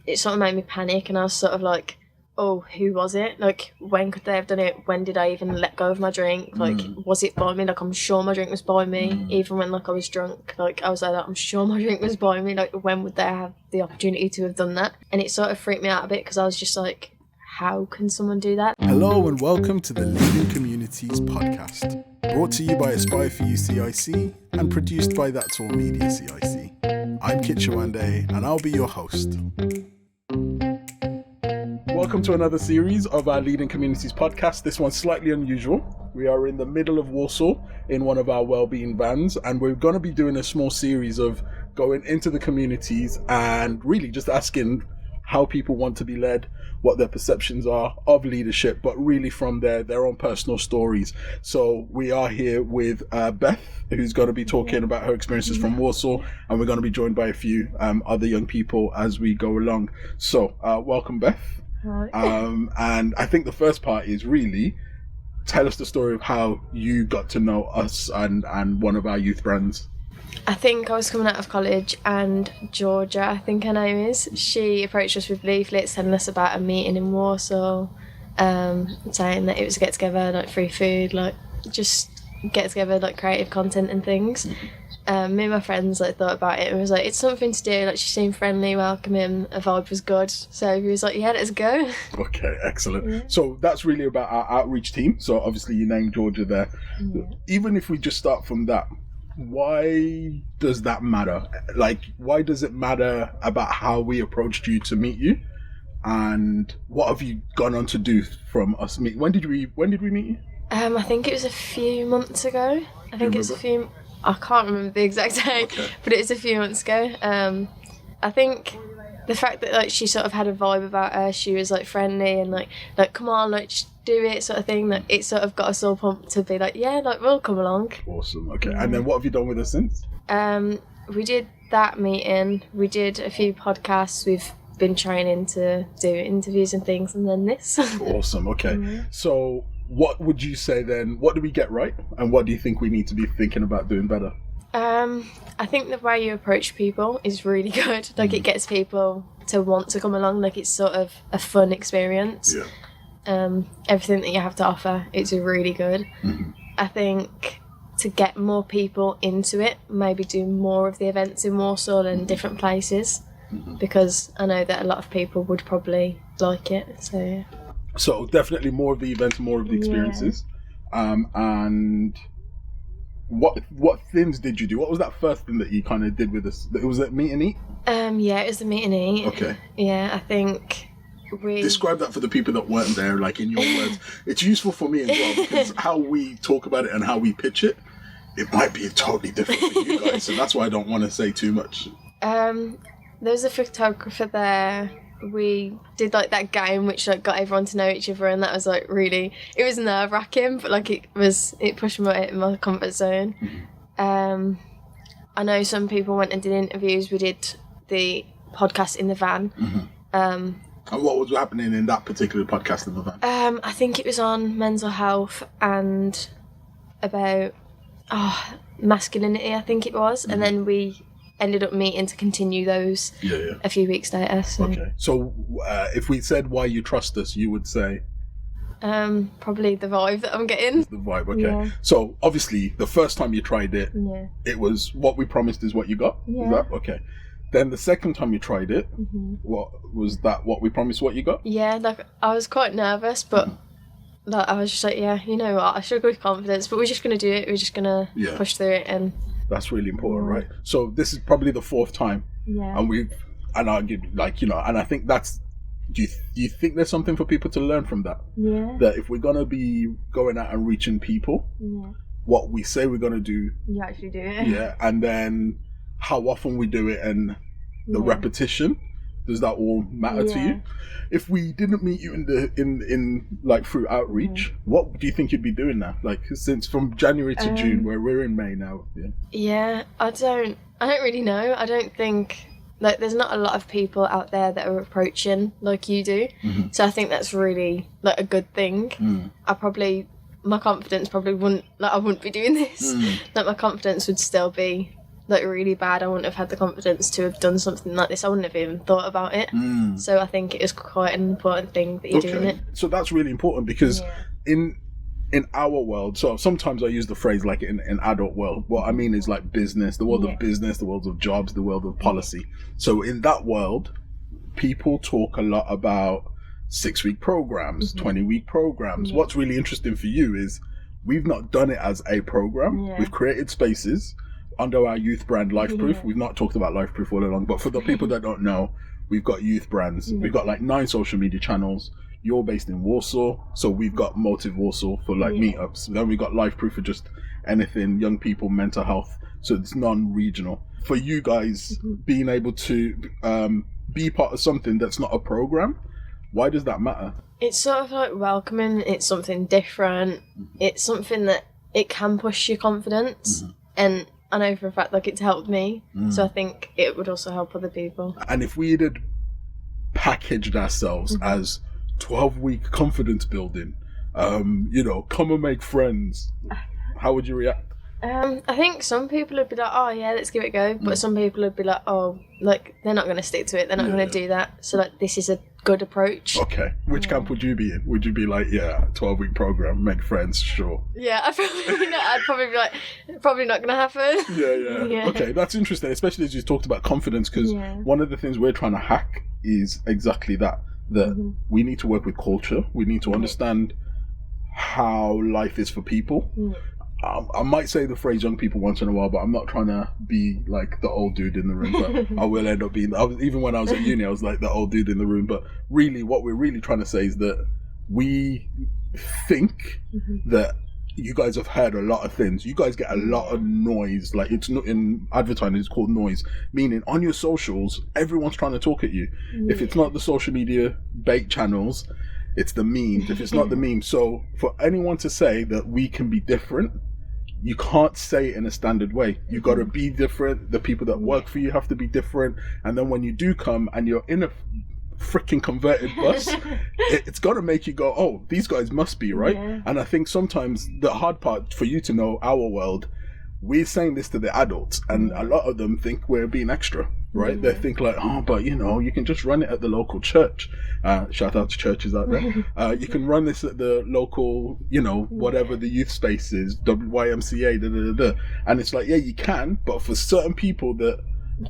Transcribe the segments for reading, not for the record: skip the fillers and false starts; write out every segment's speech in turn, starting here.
it sort of made me panic, and I was sort of like, oh, who was it? Like, when could they have done it? When did I even let go of my drink? Like, was it by me? Like, I'm sure my drink was by me, even when, like, I was drunk. Like, I was like, I'm sure my drink was by me. Like, when would they have the opportunity to have done that? And it sort of freaked me out a bit, because I was just like, how can someone do that? Hello and welcome to the Leading Communities podcast, brought to you by Aspire for You CIC and produced by That's All Media CIC. I'm Kit Shawande and I'll be your host. Welcome to another series of our Leading Communities podcast. This one's slightly unusual. We are in the middle of Warsaw in one of our wellbeing vans, and we're going to be doing a small series of going into the communities and really just asking how people want to be led, what their perceptions are of leadership, but really from their own personal stories. So we are here with Beth, who's going to be talking about her experiences from Warsaw, and we're going to be joined by a few other young people as we go along. So welcome, Beth. Hi. And I think the first part is really tell us the story of how you got to know us and one of our youth brands. I think I was coming out of college, and Georgia, I think her name is, she approached us with leaflets telling us about a meeting in Warsaw, saying that it was a get-together, like free food, like just get-together, like creative content and things. Me and my friends like thought about it and was like, it's something to do. Like, she seemed friendly, welcoming, her vibe was good. So we was like, yeah, let's go. Okay, excellent. Yeah. So that's really about our outreach team. So obviously you named Georgia there. Yeah. Even if we just start from that, why does that matter? Like, why does it matter about how we approached you to meet you? And what have you gone on to do from us meet? When did we meet you? I think it was a few months ago. I can't remember the exact date, okay, but it was a few months ago. I think the fact that like she sort of had a vibe about her, she was like friendly and like come on, like just do it sort of thing, that it sort of got us all pumped to be like, yeah, like we'll come along. Awesome. Okay. And then what have you done with us since? We did that meeting, we did a few podcasts, we've been training to do interviews and things, and then this. Awesome. Okay. So what would you say then, what do we get right and what do you think we need to be thinking about doing better? I think the way you approach people is really good. Like, it gets people to want to come along. Like, it's sort of a fun experience. Yeah. Everything that you have to offer, it's really good. I think to get more people into it, maybe do more of the events in Warsaw and different places, because I know that a lot of people would probably like it. So yeah. So definitely more of the events, more of the experiences. Yeah. And what things did you do? What was that first thing that you kind of did with us? It was that meet and eat? Yeah, it was the meet and eat. Okay. Yeah, I think we... Describe that for the people that weren't there, like in your words. It's useful for me as well, because how we talk about it and how we pitch it, it might be totally different for you guys. So that's why I don't want to say too much. There was a photographer there. We did like that game which like got everyone to know each other, and that was like really, it was nerve-wracking, but like it pushed me out of my comfort zone. I know some people went and did interviews. We did the podcast in the van. And what was happening in that particular podcast in the van? I think it was on mental health and about masculinity, I think it was. And then we ended up meeting to continue those a few weeks later. So. Okay. So if we said why you trust us, you would say? Probably the vibe that I'm getting. The vibe, okay. Yeah. So obviously the first time you tried it, it was what we promised is what you got? Yeah. Is that okay? Then the second time you tried it, what was that, what we promised what you got? Yeah, like I was quite nervous, but like, I was just like, yeah, you know what, I should go with confidence, but we're just going to do it, we're just going to push through it. And that's really important, right? So this is probably the fourth time, and I give like, you know, and I think that's. Do you think there's something for people to learn from that? Yeah. That if we're gonna be going out and reaching people, what we say we're gonna do, you actually do it. Yeah, and then how often we do it and the repetition. Does that all matter to you? If we didn't meet you in like through outreach, what do you think you'd be doing now? Like since from January to June, where we're in May now. Yeah, I don't really know. I don't think like there's not a lot of people out there that are approaching like you do. So I think that's really like a good thing. My confidence probably wouldn't, like I wouldn't be doing this. Like my confidence would still be like really bad, I wouldn't have had the confidence to have done something like this. I wouldn't have even thought about it. So I think it is quite an important thing that you're doing it. So that's really important because in our world, so sometimes I use the phrase like in adult world, what I mean is like business, the world of business, the world of jobs, the world of policy. So in that world, people talk a lot about 6-week programs, 20-week programs. What's really interesting for you is we've not done it as a program. We've created spaces under our youth brand Lyfeproof. We've not talked about Lyfeproof all along, but for the people that don't know, we've got youth brands. We've got like 9 social media channels. You're based in Warsaw, so we've got Motive Warsaw for like meetups. Then we got Lyfeproof for just anything, young people, mental health. So it's non-regional. For you guys being able to be part of something that's not a program, why does that matter? It's sort of like welcoming. It's something different. It's something that it can push your confidence, and I know for a fact like it's helped me. So I think it would also help other people. And if we had packaged ourselves as 12-week confidence building, come and make friends, how would you react? I think some people would be like, oh yeah, let's give it a go, but some people would be like, oh, like they're not going to stick to it, they're not going to do that, so like this is a good approach. Okay, which camp would you be in? Would you be like, 12-week program, make friends, sure? Yeah, I'd probably be like, probably not going to happen. Yeah. Okay, that's interesting, especially as you talked about confidence, because one of the things we're trying to hack is exactly that we need to work with culture. We need to understand how life is for people. I might say the phrase young people once in a while, but I'm not trying to be like the old dude in the room, but I will end up being, even when I was at uni, I was like the old dude in the room. But really, what we're really trying to say is that we think that you guys have heard a lot of things. You guys get a lot of noise. Like, it's not in advertising, it's called noise, meaning on your socials, everyone's trying to talk at you. If it's not the social media bait channels, it's the memes. If it's not the memes. So for anyone to say that we can be different, you can't say it in a standard way. You got to be different. The people that work for you have to be different. And then when you do come and you're in a freaking converted bus, it's got to make you go, oh, these guys must be, right? And I think sometimes the hard part for you to know our world, we're saying this to the adults, and a lot of them think we're being extra, right? They think like, oh, but you can just run it at the local church. Shout out to churches out there. You can run this at the local, whatever the youth space is, YMCA, and it's like, yeah, you can, but for certain people that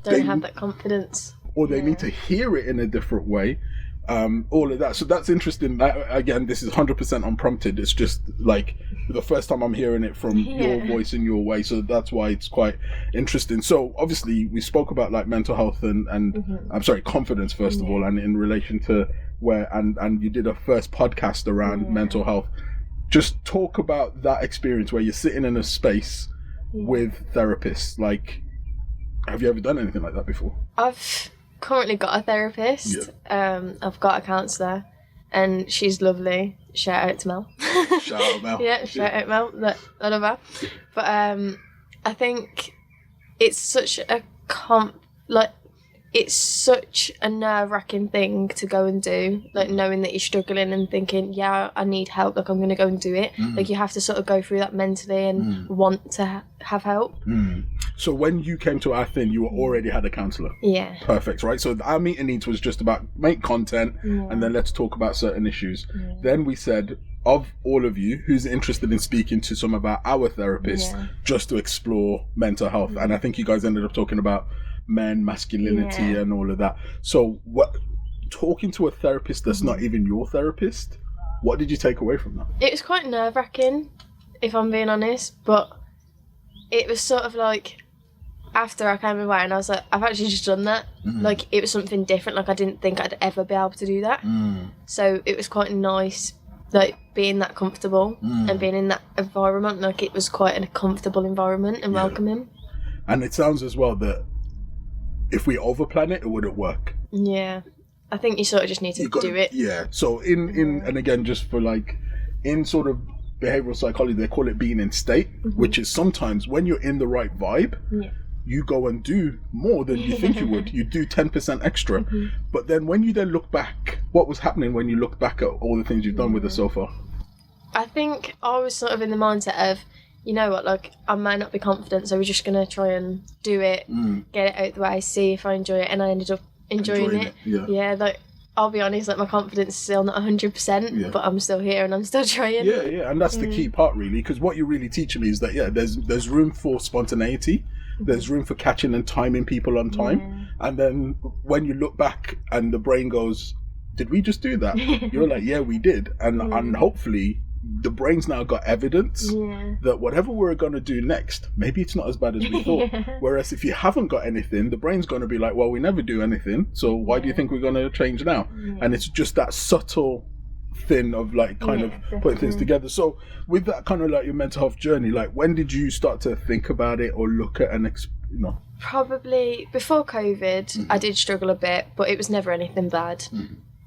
don't have that confidence, or they need to hear it in a different way, all of that. So that's interesting. Again, this is 100% unprompted. It's just like the first time I'm hearing it from your voice in your way. So that's why it's quite interesting. So obviously we spoke about like mental health and I'm sorry, confidence first of all, and in relation to where, and you did a first podcast around mental health. Just talk about that experience where you're sitting in a space with therapists. Like, have you ever done anything like that before? I've currently got a therapist. I've got a counsellor, and she's lovely. Shout out to Mel. Shout out Mel. Shout out Mel. I love her. But I think it's such a it's such a nerve-wracking thing to go and do, like knowing that you're struggling and thinking, yeah, I need help, like I'm going to go and do it. Like you have to sort of go through that mentally and want to have help. So when you came to our thing, you already had a counsellor? Yeah. Perfect, right? So our meeting needs was just about make content and then let's talk about certain issues. Then we said, of all of you, who's interested in speaking to some of our therapists just to explore mental health? And I think you guys ended up talking about men, masculinity and all of that. So talking to a therapist that's not even your therapist, what did you take away from that? It was quite nerve-wracking, if I'm being honest, but it was sort of like, after I came away and I was like, I've actually just done that. Like, it was something different. Like, I didn't think I'd ever be able to do that. So it was quite nice, like, being that comfortable and being in that environment. Like, it was quite a comfortable environment and welcoming. And it sounds as well that if we overplan it, it wouldn't work. Yeah. I think you sort of just need to do it. Yeah. So in and again, just for like, in sort of behavioral psychology, they call it being in state, which is sometimes when you're in the right vibe, you go and do more than you think you would. You do 10% extra. But then when you then look back, what was happening when you look back at all the things you've done with us so far? I think I was sort of in the mindset of, you know what, like, I might not be confident, so we're just going to try and do it, get it out the way, see if I enjoy it. And I ended up enjoying it. Yeah, like, I'll be honest, like, my confidence is still not 100%, but I'm still here and I'm still trying. Yeah, and that's the key part, really, because what you're really teaching me is that, there's room for spontaneity, there's room for catching and timing people on time, and then when you look back and the brain goes, did we just do that? You're like, yeah, we did. And hopefully the brain's now got evidence that whatever we're going to do next, maybe it's not as bad as we thought. Whereas if you haven't got anything, the brain's going to be like, well, we never do anything, so why do you think we're going to change now? And it's just that subtle thing of like kind of putting things together. So with that kind of like your mental health journey, like when did you start to think about it or look at an Probably before COVID. I did struggle a bit, but it was never anything bad.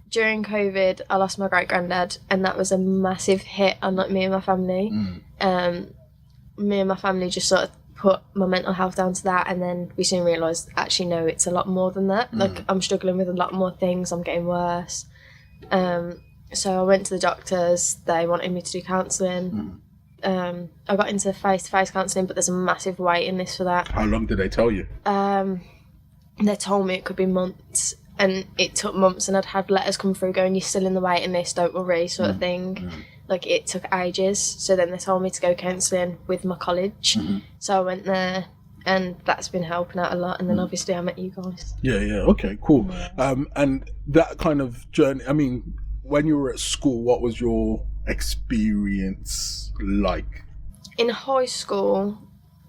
During COVID, I lost my great-granddad, and that was a massive hit on like me and my family. Me and my family just sort of put my mental health down to that, and then we soon realised, actually, no, it's a lot more than that. Like, I'm struggling with a lot more things, I'm getting worse. So I went to the doctors, they wanted me to do counselling. I got into face-to-face counselling, but there's a massive waiting list for that. How long did they tell you? They told me it could be months. And it took months, and I'd had letters come through going, you're still in the waiting list, don't worry, sort of thing. Like, it took ages. So then they told me to go counselling with my college. So I went there, and that's been helping out a lot. And then obviously I met you guys. Yeah, okay, cool. And that kind of journey, I mean, when you were at school, what was your experience like? In high school,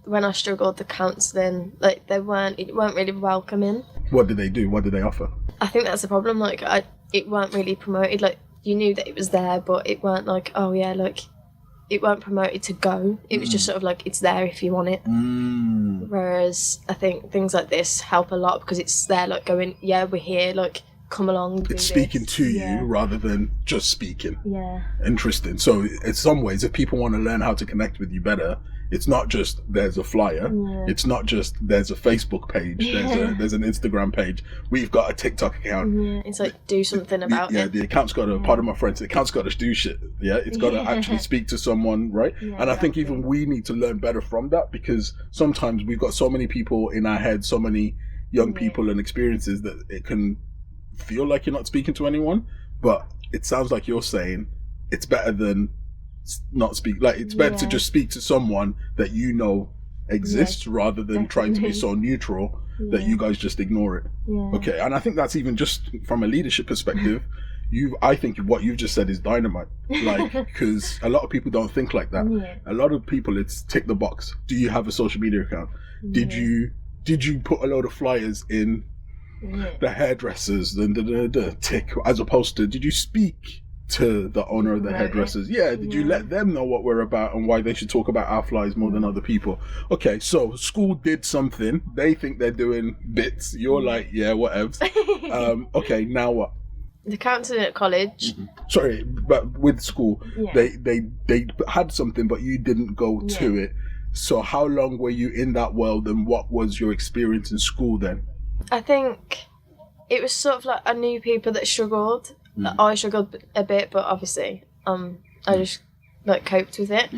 when I struggled, the counselling, like, it weren't really welcoming. What did they do? What did they offer? I think that's the problem. Like, it weren't really promoted. Like, you knew that it was there, but it weren't like, oh yeah, like, it weren't promoted to go. It was just sort of like, it's there if you want it. Whereas I think things like this help a lot because it's there, like, going, yeah, we're here, like, come along. It's speaking to you rather than just speaking. Yeah. Interesting. So in some ways, if people want to learn how to connect with you better, it's not just there's a flyer. It's not just there's a Facebook page. There's an Instagram page. We've got a TikTok account. It's like, do something about it. Yeah, the account's got to, pardon my French, the account's got to do shit. Yeah, it's got to actually speak to someone, right? And I think even we need to learn better from that, because sometimes we've got so many people in our head, so many young people and experiences that it can feel like you're not speaking to anyone. But it sounds like you're saying it's better than not speak, like it's better to just speak to someone that you know exists rather than trying to be so neutral that you guys just ignore it. Okay, and I think that's even just from a leadership perspective. I think what you've just said is dynamite, like, because a lot of people don't think like that. A lot of people, it's tick the box. Do you have a social media account? Did you put a load of flyers in the hairdressers, the tick, as opposed to, did you speak to the owner of the hairdressers? Did you let them know what we're about and why they should talk about our flies more than other people? Okay, so school did something, they think they're doing bits, you're like, yeah, whatever. Okay, now what? The counselling at college. Sorry, but with school, they had something, but you didn't go to it. So how long were you in that world, and what was your experience in school then? I think it was sort of like, I knew people that struggled. I struggled a bit, but obviously I just like coped with it.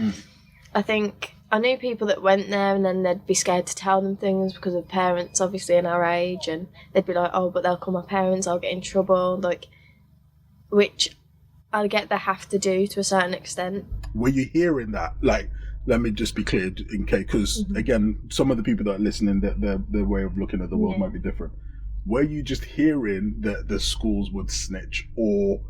I think I knew people that went there and then they'd be scared to tell them things because of parents, obviously, in our age, and they'd be like, oh, but they'll call my parents, I'll get in trouble, like, which I get they have to do to a certain extent. Were you hearing that? Like, let me just be clear in case, because again, some of the people that are listening, their way of looking at the world might be different. Were you just hearing that the schools would snitch, or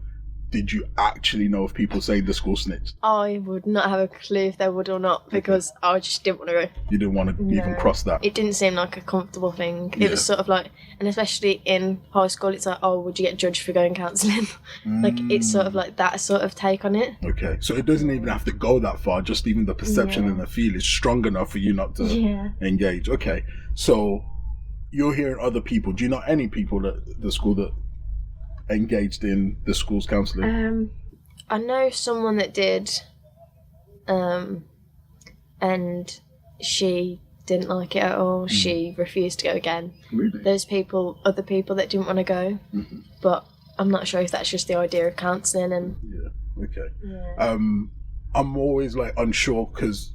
did you actually know if people say the school snitched? I would not have a clue if they would or not, because I just didn't want to go. You didn't want to even cross that? It didn't seem like a comfortable thing. It was sort of like, and especially in high school, it's like, oh, would you get judged for going counselling? Like, it's sort of like that sort of take on it. Okay, so it doesn't even have to go that far, just even the perception and the feel is strong enough for you not to engage. Okay, so you're hearing other people. Do you know any people at the school that engaged in the school's counselling? I know someone that did, and she didn't like it at all. She refused to go again. Really? There's other people that didn't want to go, but I'm not sure if that's just the idea of counselling. And I'm always like unsure, because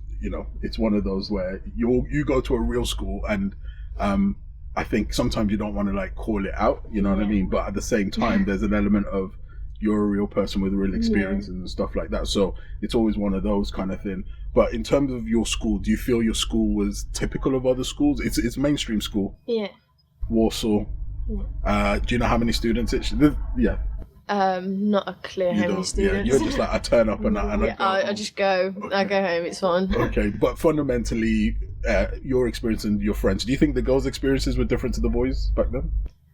it's one of those where you go to a real school, and I think sometimes you don't want to like call it out, you know what I mean? But at the same time, there's an element of you're a real person with real experiences and stuff like that. So it's always one of those kind of thing. But in terms of your school, do you feel your school was typical of other schools? It's mainstream school. Yeah. Warsaw. Yeah. Do you know how many students yeah. Not a clue how many students. Yeah, you're just like, I turn up and I just go. Okay. I go home. It's fine. Okay, but fundamentally, your experience and your friends. Do you think the girls' experiences were different to the boys back then?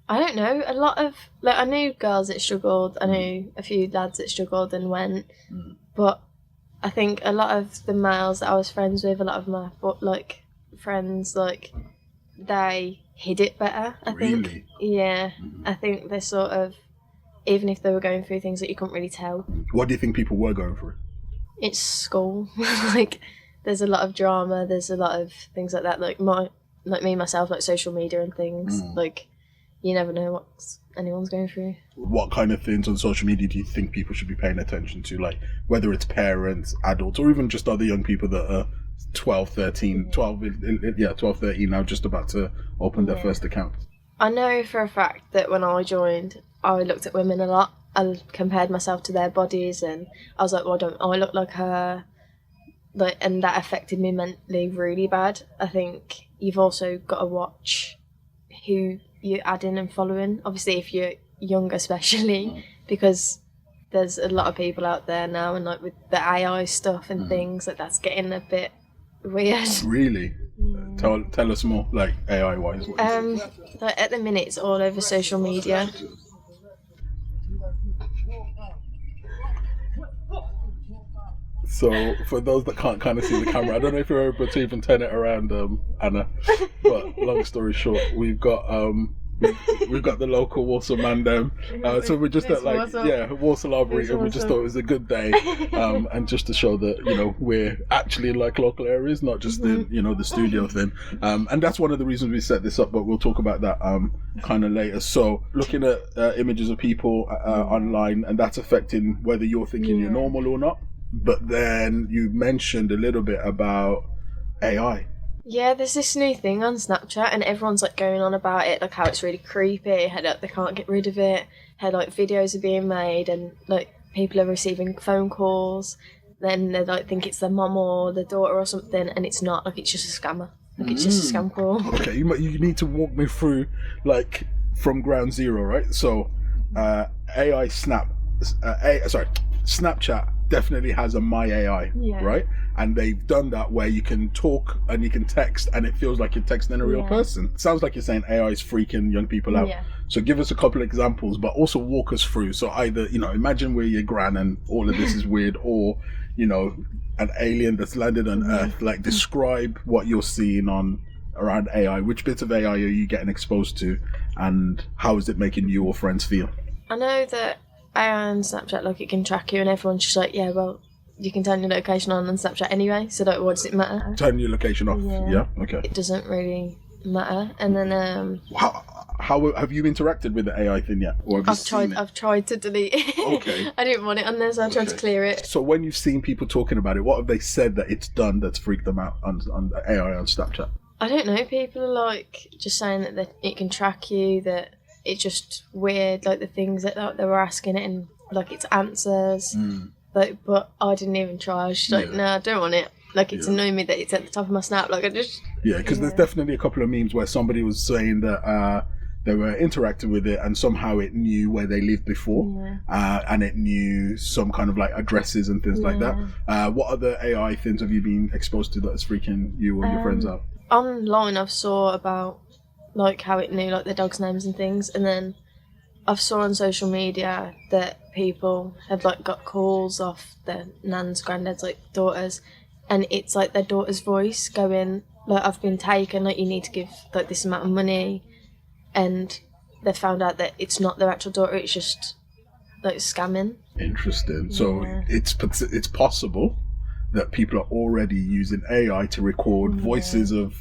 I don't know. A lot of I knew girls that struggled. I knew a few lads that struggled and went, but I think a lot of the males that I was friends with, a lot of my friends, they hid it better. I think. Really? Yeah, I think they sort of, even if they were going through things that you couldn't really tell. What do you think people were going through? It's school. There's a lot of drama. There's a lot of things like that. Me myself, social media and things. You never know what anyone's going through. What kind of things on social media do you think people should be paying attention to? Like whether it's parents, adults, or even just other young people that are 12, 13 now, just about to open their first account. I know for a fact that when I joined, I looked at women a lot. I compared myself to their bodies, and I was like, well, don't I look like her? And that affected me mentally really bad. I think you've also got to watch who you're adding and following. Obviously, if you're young, especially, because there's a lot of people out there now, and with the AI stuff and things, that's getting a bit weird. Really? Tell us more, AI wise. At the minute, it's all over social media. So for those that can't kind of see the camera, I don't know if you're able to even turn it around, Anna. But long story short, we've got the local Warsaw man them. So we're just at Warsaw Arboretum. We just thought it was a good day, and just to show that we're actually in local areas, not just the studio thing. And that's one of the reasons we set this up. But we'll talk about that kind of later. So looking at images of people online, and that's affecting whether you're thinking you're normal or not. But then you mentioned a little bit about AI. Yeah, there's this new thing on Snapchat, and everyone's going on about it, how it's really creepy, how they can't get rid of it, how videos are being made, and people are receiving phone calls. Then they think it's their mum or their daughter or something, and it's not. It's just a scammer. It's just a scam call. Okay, you need to walk me through from ground zero, right? So, Snapchat definitely has a My AI, right? And they've done that where you can talk and you can text, and it feels like you're texting a real person. Sounds like you're saying AI is freaking young people out. Yeah. So give us a couple of examples, but also walk us through. So either, imagine we're your gran and all of this is weird, or, an alien that's landed on Earth. Describe what you're seeing around AI. Which bits of AI are you getting exposed to, and how is it making you or friends feel? I know that AI on Snapchat, it can track you, and everyone's just you can turn your location on Snapchat anyway, so what does it matter? Turn your location off. Yeah. Okay. It doesn't really matter. And then how have you interacted with the AI thing yet? Or have I've tried to delete it. Okay. I didn't want it on there, so I tried to clear it. So when you've seen people talking about it, what have they said that it's done that's freaked them out on the AI on Snapchat? I don't know. People are just saying that it can track you, that it's just weird, the things that they were asking it, and its answers. But I didn't even try. I was just no, I don't want it. It's annoying me that it's at the top of my snap. Because there's definitely a couple of memes where somebody was saying that they were interacting with it, and somehow it knew where they lived before, and it knew some kind of addresses and things like that. What other AI things have you been exposed to that is freaking you or your friends out? Online, I've saw about how it knew the dogs' names and things, and then I've saw on social media that people have got calls off their nans, granddads, daughters, and it's their daughter's voice going I've been taken, you need to give this amount of money, and they found out that it's not their actual daughter, it's just scamming. Interesting. So it's possible that people are already using AI to record voices of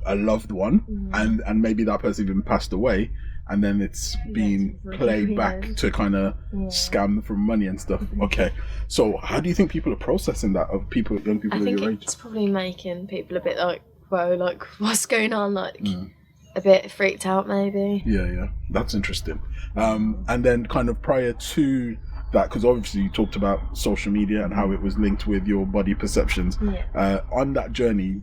a loved one, and maybe that person even passed away, and then it's being played back to kind of scam from money and stuff. Okay, so how do you think people are processing that, of young people of your age? It's probably making people a bit like, whoa, like what's going on, like a bit freaked out maybe. Yeah, that's interesting. And then kind of prior to that, because obviously you talked about social media and how it was linked with your body perceptions. On that journey,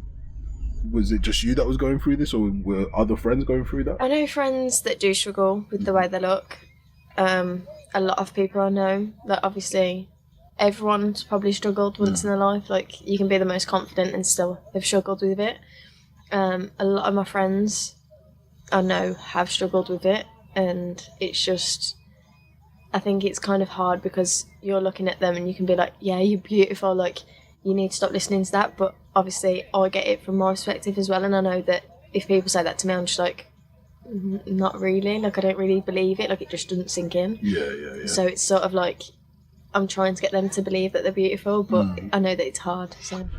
was it just you that was going through this, or were other friends going through that? I know friends that do struggle with the way they look. A lot of people I know, like obviously everyone's probably struggled once in their life. Like you can be the most confident and still have struggled with it. A lot of my friends I know have struggled with it, and it's just, I think it's kind of hard because you're looking at them and you can be like, yeah, you're beautiful, like you need to stop listening to that. But obviously I get it from my perspective as well, and I know that if people say that to me, I'm just like, not really, like I don't really believe it, like it just doesn't sink in. Yeah. So it's sort of like I'm trying to get them to believe that they're beautiful, but I know that it's hard.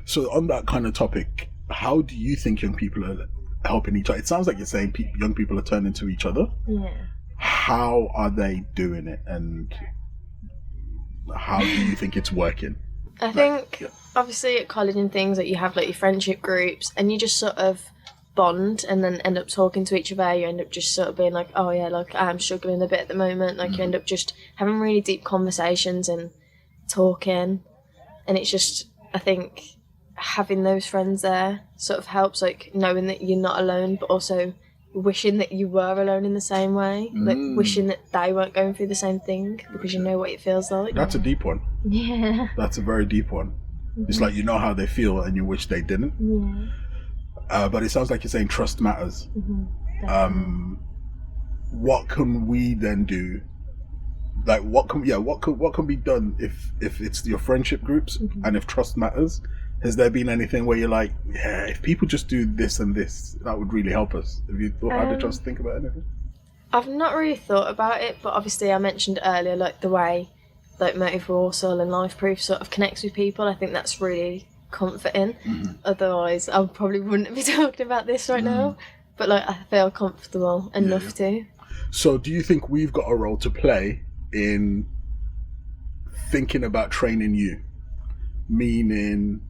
So on that kind of topic, how do you think young people are helping each other? It sounds like you're saying young people are turning to each other. Yeah. How are they doing it, and how do you think it's working? I think obviously at college and things, like you have like your friendship groups and you just sort of bond and then end up talking to each other. You end up just sort of being like, oh yeah, like I'm struggling a bit at the moment. Like you end up just having really deep conversations and talking, and it's just, I think having those friends there sort of helps, like knowing that you're not alone, but also wishing that you were alone in the same way, like wishing that they weren't going through the same thing, because you know what it feels like. That's a deep one. Yeah. That's a very deep one. It's like you know how they feel and you wish they didn't. But it sounds like you're saying trust matters. What can we then do? Like what can be done if it's your friendship groups and if trust matters? Has there been anything where you're like, yeah, if people just do this and this, that would really help us? Have you had a chance to think about anything? I've not really thought about it, but obviously I mentioned earlier, like the way like Motive Warsaw and Lyfeproof sort of connects with people. I think that's really comforting. Otherwise, I probably wouldn't be talking about this right now. But like, I feel comfortable enough to. So, do you think we've got a role to play in thinking about training you? Meaning,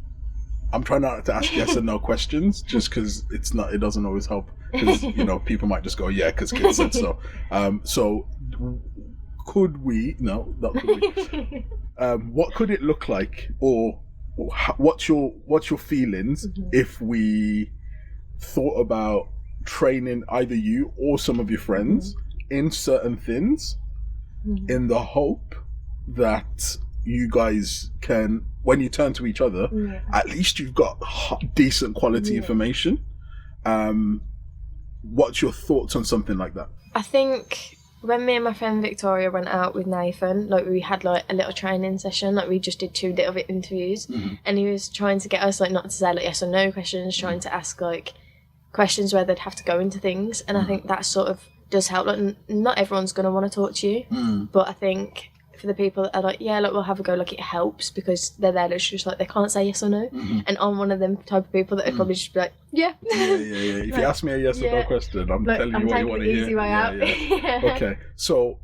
I'm trying not to ask yes and no questions, just because it doesn't always help. Because people might just go, yeah, because kids said so. So, could we? No, not could we. What could it look like, or what's your feelings if we thought about training either you or some of your friends in certain things, in the hope that you guys can, when you turn to each other, at least you've got decent quality information. What's your thoughts on something like that? I think when me and my friend Victoria went out with Nathan, like we had like a little training session, like we just did 2 little bit interviews, and he was trying to get us like not to say like yes or no questions, trying to ask like questions where they'd have to go into things, and I think that sort of does help. Like not everyone's going to want to talk to you, but I think for the people that are like, yeah, like we'll have a go, like it helps because they're there, it's just like they can't say yes or no, and I'm one of them type of people that would probably just be like, yeah. If you ask me a yes or no question, I'm telling you what you want to hear. Easy way out. Okay, so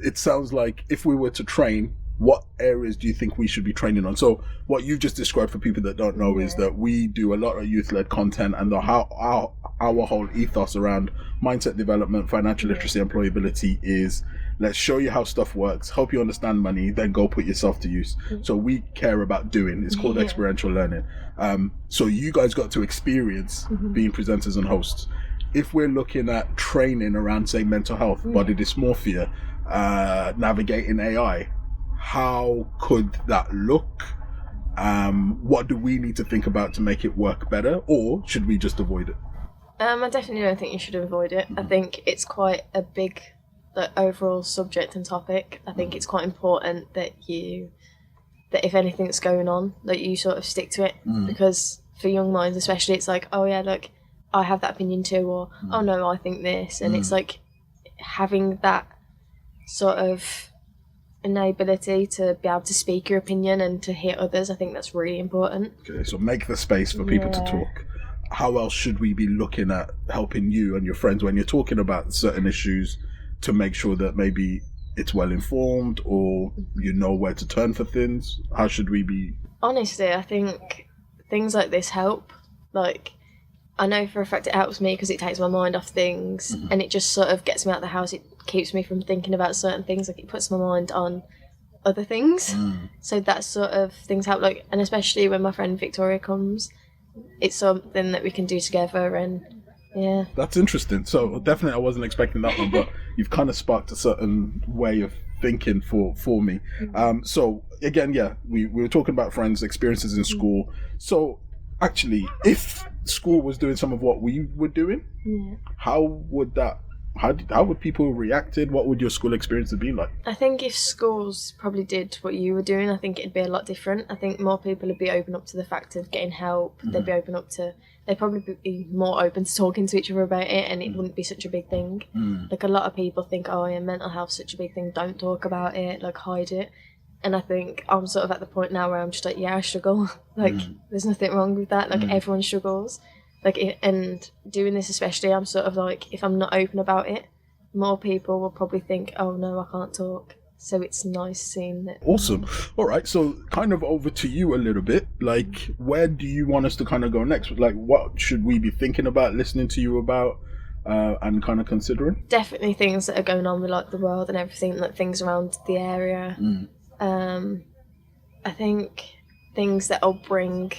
it sounds like if we were to train, what areas do you think we should be training on? So what you've just described, for people that don't know, is that we do a lot of youth-led content, and our whole ethos around mindset development, financial literacy, employability is, let's show you how stuff works, help you understand money, then go put yourself to use. So we care about doing. It's called experiential learning. So you guys got to experience being presenters and hosts. If we're looking at training around, say, mental health, body dysmorphia, navigating AI, how could that look? What do we need to think about to make it work better, or should we just avoid it? I definitely don't think you should avoid it. I think it's quite a big overall subject and topic. I think it's quite important that if anything's going on, that you sort of stick to it, because for young minds especially, it's like, oh yeah, look, I have that opinion too, or oh no, I think this, and it's like having that sort of ability to be able to speak your opinion and to hear others. I think that's really important. Okay, so make the space for people to talk. how else should we be looking at helping you and your friends when you're talking about certain issues to make sure that maybe it's well informed or you know where to turn for things? How should we be? Honestly, I think things like this help. Like, I know for a fact it helps me because it takes my mind off things and it just sort of gets me out of the house. It keeps me from thinking about certain things. Like, it puts my mind on other things. So that sort of things help. Like, and especially when my friend Victoria comes, it's something that we can do together. And yeah, that's interesting. So definitely I wasn't expecting that one, but you've kind of sparked a certain way of thinking for me. So again, we were talking about friends' experiences in school. So actually, if school was doing some of what we were doing, how would people reacted? What would your school experience be like? I think if schools probably did what you were doing, I think it'd be a lot different. I think more people would be open up to the fact of getting help. They'd probably be more open to talking to each other about it, and it wouldn't be such a big thing. Like, a lot of people think, oh yeah, mental health's such a big thing, don't talk about it, like, hide it. And I think I'm sort of at the point now where I'm just like, yeah, I struggle. Like, there's nothing wrong with that. Like, everyone struggles. Like, and doing this especially, I'm sort of like, if I'm not open about it, more people will probably think, oh no, I can't talk. So it's nice seeing that. Awesome. All right, so kind of over to you a little bit. Like, where do you want us to kind of go next? Like, what should we be thinking about, listening to you about, and kind of considering? Definitely things that are going on with, like, the world and everything, like things around the area. I think things that'll bring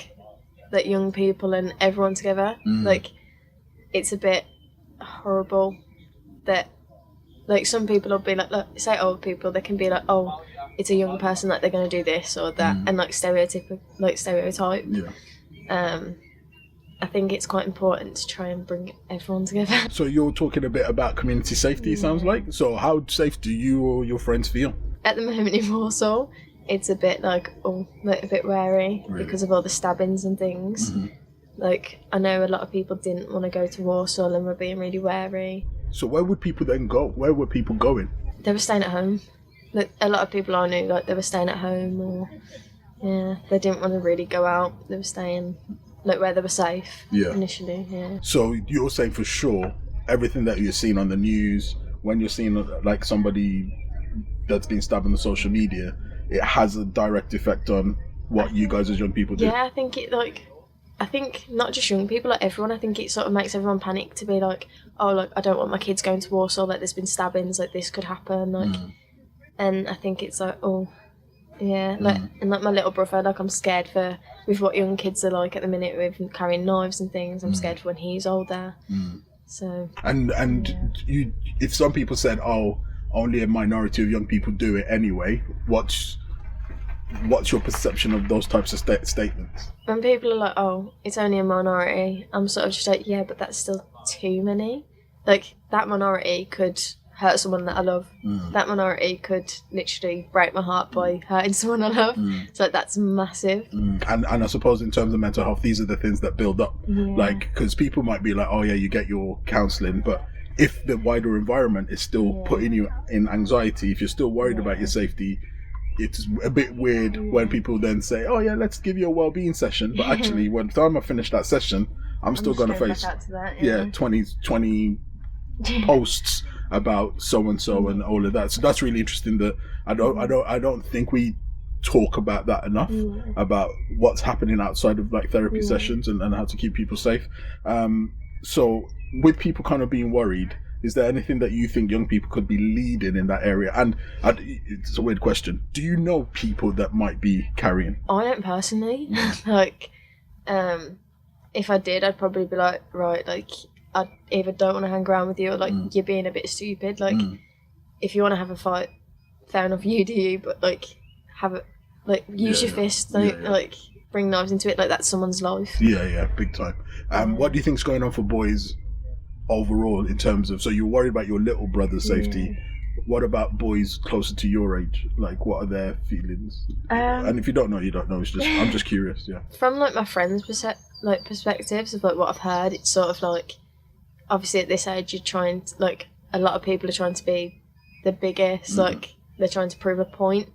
that young people and everyone together. Like, it's a bit horrible that, like, some people will be like, look, say old people, they can be like, oh, it's a young person, like, they're going to do this or that, and like stereotype. I think it's quite important to try and bring everyone together. So you're talking a bit about community safety, it sounds like. So how safe do you or your friends feel? At the moment in Warsaw, it's a bit like, a bit wary because of all the stabbings and things. Like, I know a lot of people didn't want to go to Warsaw and were being really wary. So where would people then go? Where were people going? They were staying at home. Like, a lot of people I knew, like, they were staying at home, or they didn't want to really go out. They were staying, like, where they were safe initially. So you're saying for sure everything that you're seeing on the news, when you're seeing like somebody that's been stabbed on the social media, it has a direct effect on what you guys as young people do? Yeah, I think not just young people, like everyone, I think it sort of makes everyone panic to be like, oh, like, I don't want my kids going to Warsaw, like, there's been stabbings, like, this could happen, like, and I think it's like, oh, yeah, like, and like my little brother, like, I'm scared with what young kids are like at the minute with carrying knives and things. I'm scared for when he's older. So. And you, if some people said, oh, only a minority of young people do it anyway, what's your perception of those types of statements? When people are like, oh, it's only a minority, I'm sort of just like, yeah, but that's still too many. Like, that minority could hurt someone that I love. That minority could literally break my heart by hurting someone I love. So, like, that's massive. And I suppose in terms of mental health, these are the things that build up. Like, because people might be like, oh yeah, you get your counselling, but if the wider environment is still putting you in anxiety, if you're still worried about your safety, it's a bit weird when people then say, oh yeah, let's give you a well-being session, but actually when the time I finish that session, I'm still going to face 20 posts about so and so and all of that. So that's really interesting that I don't think we talk about that enough, about what's happening outside of like therapy sessions and how to keep people safe. So with people kind of being worried, is there anything that you think young people could be leading in that area? And it's a weird question. Do you know people that might be carrying? I don't personally. Like, if I did, I'd probably be like, right, like, I either don't want to hang around with you, or like, you're being a bit stupid. Like, if you want to have a fight, fair enough, you do you, but like, have it, like, use your fist, like, bring knives into it, like, that's someone's life. Yeah, big time. What do you think's going on for boys overall in terms of, so you're worried about your little brother's safety, what about boys closer to your age? Like, what are their feelings? And if you don't know, you don't know. It's just, I'm just curious. From like my friends' perspectives of like what I've heard, it's sort of like, obviously at this age you're trying to, like, a lot of people are trying to be the biggest, like, they're trying to prove a point,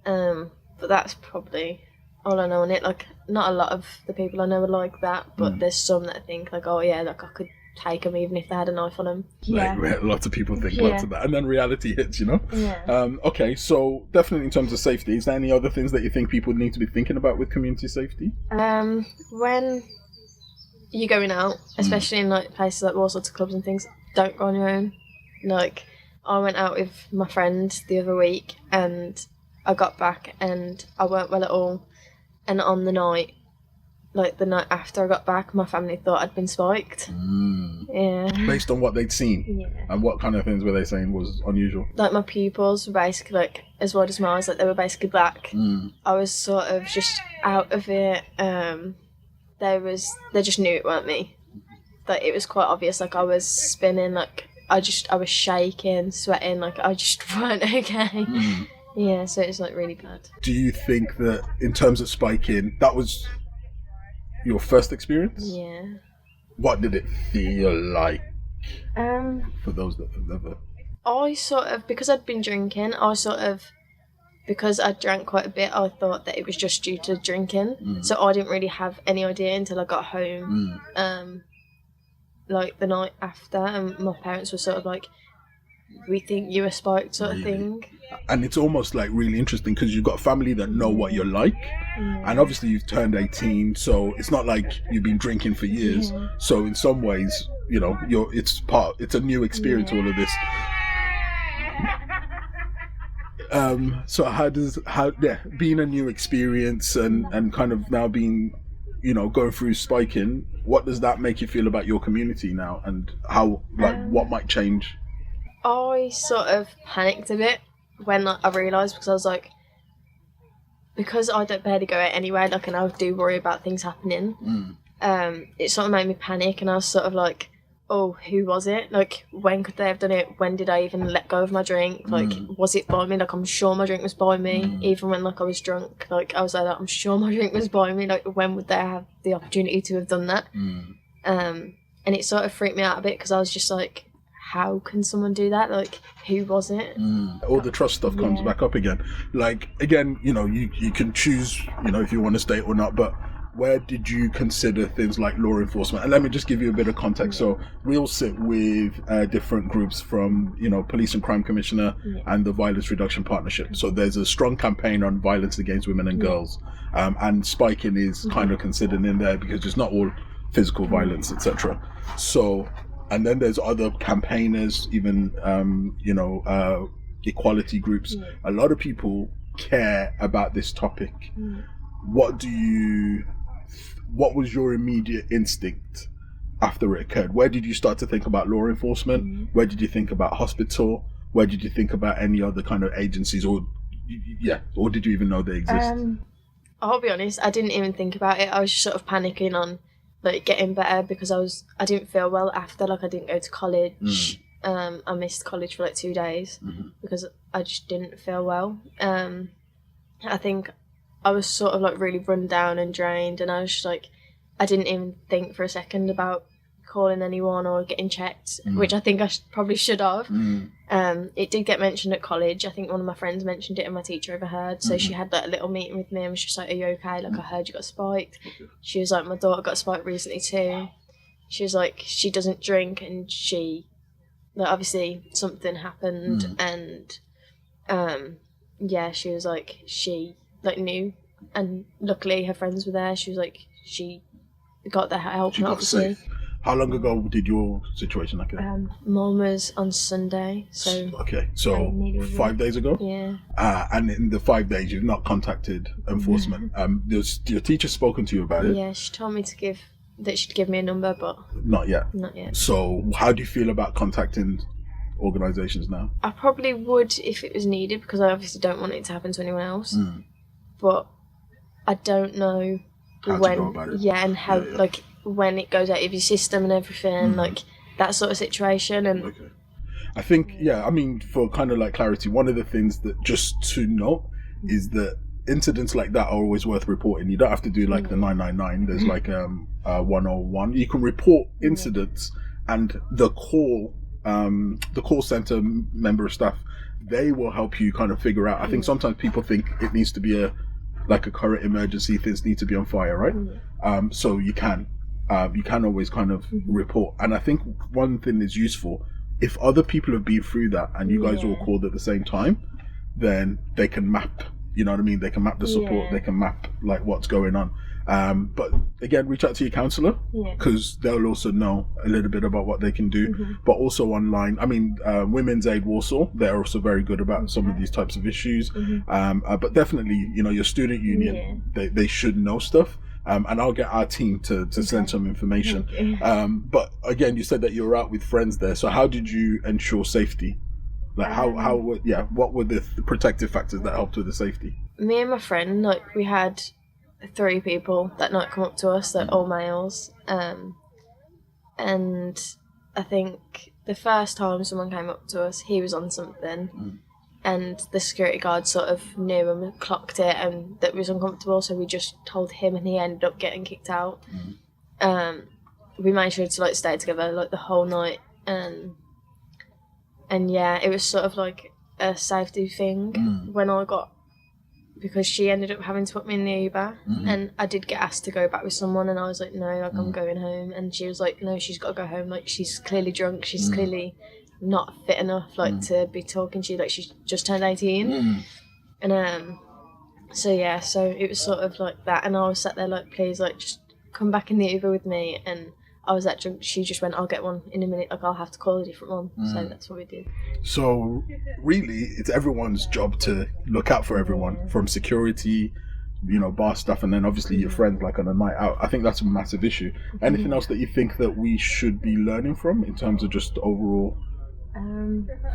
but that's probably all I know on it. Like, not a lot of the people I know are like that, but there's some that I think like, oh yeah, like I could take them even if they had a knife on them. Yeah. Like, lots of people think lots of that, and then reality hits, you know? Yeah. Okay, so definitely in terms of safety, is there any other things that you think people need to be thinking about with community safety? When you're going out, especially in like places like Warsaw to clubs and things, don't go on your own. Like, I went out with my friend the other week and I got back and I weren't well at all. And on the night, like the night after I got back, my family thought I'd been spiked. Yeah. Based on what they'd seen? Yeah. And what kind of things were they saying was unusual? Like my pupils were basically like as wide as my eyes, like they were basically black. I was sort of just out of it. They just knew it weren't me. Like it was quite obvious, like I was spinning, like I was shaking, sweating, like I just weren't okay. Yeah, so it was like really bad. Do you think that in terms of spiking, that was your first experience? Yeah. What did it feel like for those that have never? I sort of, because I'd been drinking, because I drank quite a bit, I thought that it was just due to drinking. So I didn't really have any idea until I got home, like the night after, and my parents were sort of like, we think you were spiked sort of thing. And it's almost like really interesting because you've got a family that know what you're like, and obviously you've turned 18, so it's not like you've been drinking for years. So in some ways, you know, it's a new experience, all of this. So being a new experience and kind of now being, you know, going through spiking, what does that make you feel about your community now, and how, like, what might change? I sort of panicked a bit when I realised, because I was like, because I don't barely go out anyway, like, and I do worry about things happening, it sort of made me panic, and I was sort of like, oh, who was it? Like, when could they have done it? When did I even let go of my drink? Like, was it by me? Like, I'm sure my drink was by me, even when, like, I was drunk. Like, I was like, I'm sure my drink was by me. Like, when would they have the opportunity to have done that? And it sort of freaked me out a bit, because I was just like, how can someone do that? Like, who was it? All the trust stuff comes back up again. Like, again, you know, you can choose, you know, if you want to stay or not, but where did you consider things like law enforcement? And let me just give you a bit of context. So we'll sit with different groups from, you know, Police and Crime Commissioner and the Violence Reduction Partnership. So there's a strong campaign on violence against women and girls, and spiking is kind of considered in there because it's not all physical violence, etc. So, and then there's other campaigners, even you know, equality groups. A lot of people care about this topic. What was your immediate instinct after it occurred? Where did you start to think about law enforcement? Where did you think about hospital? Where did you think about any other kind of agencies, or did you even know they exist? I'll be honest, I didn't even think about it. I was just sort of panicking on like getting better, because I didn't feel well after. Like, I didn't go to college. I missed college for like 2 days because I just didn't feel well. I think I was sort of like really run down and drained, and I was just like, I didn't even think for a second about calling anyone or getting checked, which I think I probably should have. It did get mentioned at college. I think one of my friends mentioned it and my teacher overheard, so she had like a little meeting with me and was just like, are you okay? Like, I heard you got spiked. She was like, my daughter got spiked recently too. She was like, she doesn't drink, and she, like, obviously something happened, and she was like, she like knew, and luckily her friends were there. She was like, she got the help. She got safe. How long ago did your situation occur? Mine was on Sunday, so okay, so 5 days ago. Yeah. And in the 5 days, you've not contacted enforcement. Your teacher spoken to you about it? Yeah, she told me that she'd give me a number, but not yet. Not yet. So, how do you feel about contacting organisations now? I probably would if it was needed, because I obviously don't want it to happen to anyone else. But I don't know how when. To go about it. Yeah, and how like when it goes out of your system and everything, like that sort of situation. And okay. I think, I mean, for kind of like clarity, one of the things that just to note is that incidents like that are always worth reporting. You don't have to do like the 999. There's like 101. You can report incidents, and the call center member of staff, they will help you kind of figure out. I think sometimes people think it needs to be a like a current emergency, things need to be on fire, right? So you can always kind of report. And I think one thing is useful, if other people have been through that and you guys all called at the same time, then they can map, you know what I mean? They can map the support, they can map like what's going on. But again, reach out to your counsellor, because they'll also know a little bit about what they can do. But also online, I mean, Women's Aid Warsaw, they're also very good about some of these types of issues. But definitely, you know, your student union, they should know stuff. And I'll get our team to send some information. But again, you said that you were out with friends there. So how did you ensure safety? Like what were the protective factors that helped with the safety? Me and my friend, like, we had 3 people that night come up to us, that all males. And I think the first time someone came up to us, he was on something. And the security guard sort of knew and clocked it, and that was uncomfortable, so we just told him, and he ended up getting kicked out. We made sure to like stay together like the whole night, and yeah, it was sort of like a safety thing when I got, because she ended up having to put me in the Uber, and I did get asked to go back with someone, and I was like, no, like I'm going home, and she was like, no, she's got to go home, like she's clearly drunk, she's clearly not fit enough, like to be talking to you, like she's just turned 18. And so it was sort of like that, and I was sat there like, please, like just come back in the Uber with me, and I was that drunk. She just went, I'll get one in a minute, like I'll have to call a different one. So that's what we did. So really it's everyone's job to look out for everyone, from security, you know, bar stuff, and then obviously your friends, like on a night out. I think that's a massive issue. Anything else that you think that we should be learning from in terms of just overall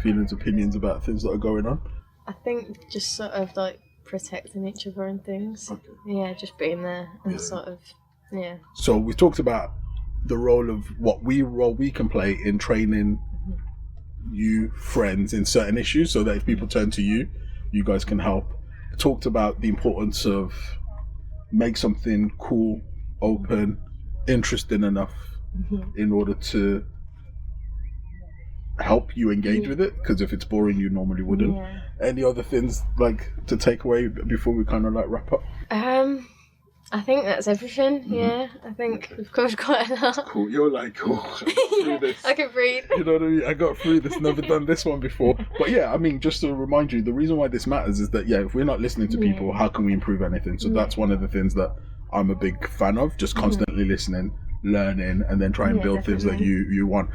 feelings, opinions about things that are going on? I think just sort of like protecting each other and things. Yeah, just being there and sort of, So we talked about the role of what we can play in training you friends in certain issues, so that if people turn to you, you guys can help. Talked about the importance of make something cool, open, interesting enough in order to help you engage with it, because if it's boring you normally wouldn't. Any other things like to take away before we kind of like wrap up? I think that's everything. I think we've covered quite a lot. Cool. You're like, cool. Through this. I can breathe. You know what I mean? I got through this, never done this one before. But yeah, I mean, just to remind you, the reason why this matters is that, if we're not listening to people, how can we improve anything? So that's one of the things that I'm a big fan of, just constantly listening, learning, and then try and build things that you want.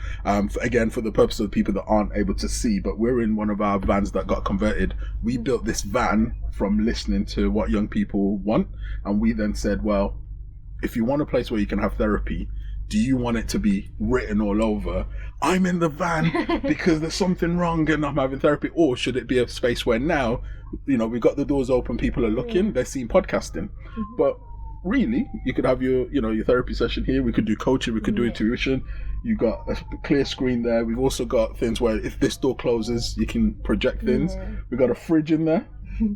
Again, for the purpose of people that aren't able to see, but we're in one of our vans that got converted. We built this van from listening to what young people want, and we then said, well, if you want a place where you can have therapy, do you want it to be written all over, I'm in the van because there's something wrong and I'm having therapy? Or should it be a space where now, you know, we've got the doors open, people are looking, they're seeing podcasting, but really you could have your therapy session here. We could do coaching, we could do intuition. You got a clear screen there. We've also got things where if this door closes, you can project things. We've got a fridge in there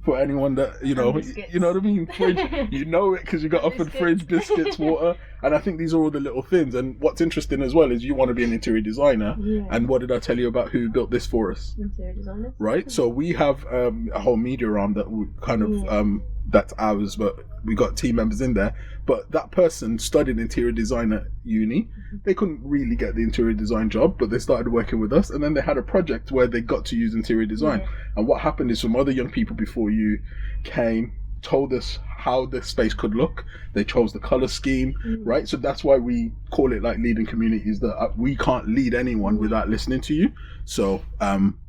for anyone that you know what I mean. Fridge, you know it because you got offered fridge, biscuits, water, and I think these are all the little things. And what's interesting as well is you want to be an interior designer. And what did I tell you about who built this for us? Interior designers. Right. So we have a whole media arm that we kind of that's ours, but we got team members in there. But that person studied interior design at uni. They couldn't really get the interior design job, but they started working with us, and then they had a project where they got to use interior design. And what happened is some other young people before you came told us how the space could look. They chose the color scheme, right? So that's why we call it like leading communities, that we can't lead anyone without listening to you. So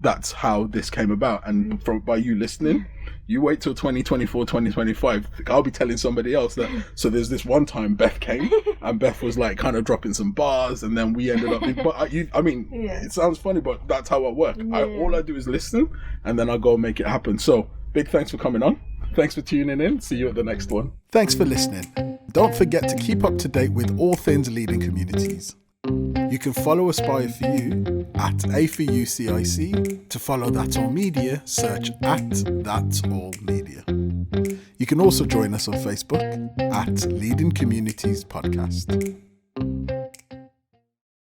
that's how this came about. And by you listening, you wait till 2024, 2025, I'll be telling somebody else that. So there's this one time Beth came and Beth was like kind of dropping some bars, and then we ended up it sounds funny, but that's how I work. All I do is listen, and then I go make it happen. So big thanks for coming on. Thanks for tuning in. See you at the next one. Thanks for listening. Don't forget to keep up to date with all things leading communities. You can follow Aspire for You at A4UCIC. To follow That's All Media, search at That's All Media. You can also join us on Facebook at Leading Communities Podcast.